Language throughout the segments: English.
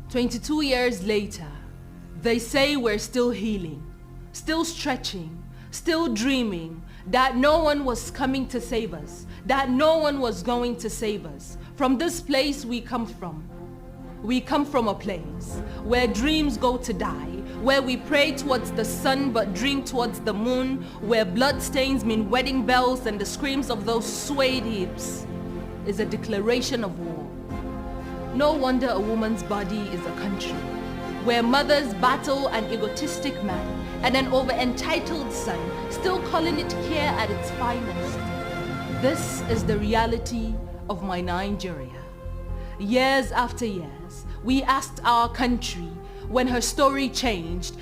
22 years later, they say we're still healing, still stretching, still dreaming that no one was coming to save us, that no one was going to save us. From this place we come from. We come from a place where dreams go to die, where we pray towards the sun but dream towards the moon, where bloodstains mean wedding bells and the screams of those swayed hips is a declaration of war. No wonder a woman's body is a country, where mothers battle an egotistic man and an over-entitled son, still calling it care at its finest. This is the reality of my Nigeria. Years after years, we asked our country when her story changed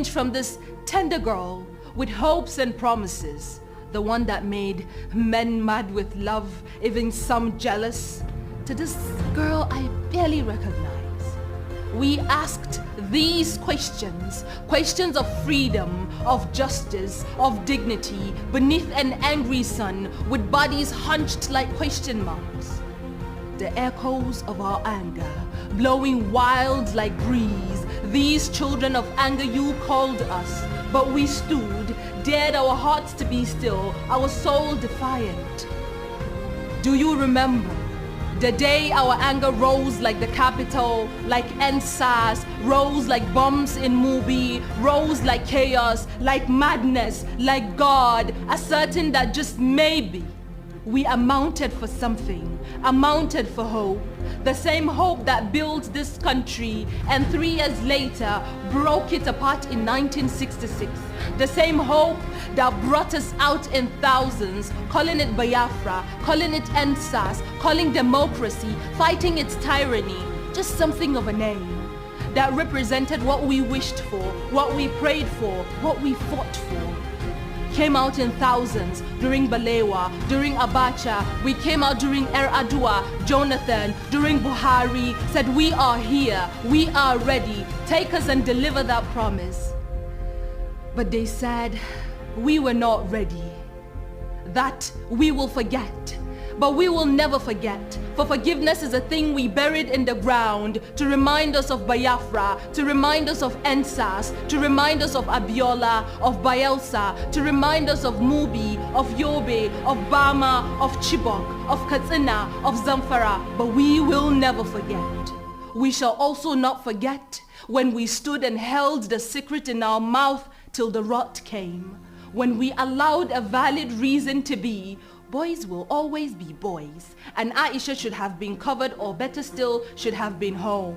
from this tender girl with hopes and promises, the one that made men mad with love, even some jealous, to this girl I barely recognize. We asked these questions of freedom, of justice, of dignity, beneath an angry sun with bodies hunched like question marks. The echoes of our anger, blowing wild like breeze, these children of anger you called us, but we stood, dared our hearts to be still, our soul defiant. Do you remember the day our anger rose like the Capitol, like NSAS, rose like bombs in movie, rose like chaos, like madness, like God, asserting that just maybe we amounted for something, amounted for hope, the same hope that built this country and 3 years later broke it apart in 1966. The same hope that brought us out in thousands, calling it Biafra, calling it NSAS, calling democracy, fighting its tyranny, just something of a name that represented what we wished for, what we prayed for, what we fought for. Came out in thousands during Balewa, during Abacha, we came out during Adua, Jonathan, during Buhari, said we are here, we are ready, take us and deliver that promise. But they said we were not ready, that we will forget. But we will never forget, for forgiveness is a thing we buried in the ground to remind us of Biafra, to remind us of NSAS, to remind us of Abiola, of Bayelsa, to remind us of Mubi, of Yobe, of Bama, of Chibok, of Katsina, of Zamfara. But we will never forget. We shall also not forget when we stood and held the secret in our mouth till the rot came, when we allowed a valid reason to be. Boys will always be boys, and Aisha should have been covered, or better still, should have been home.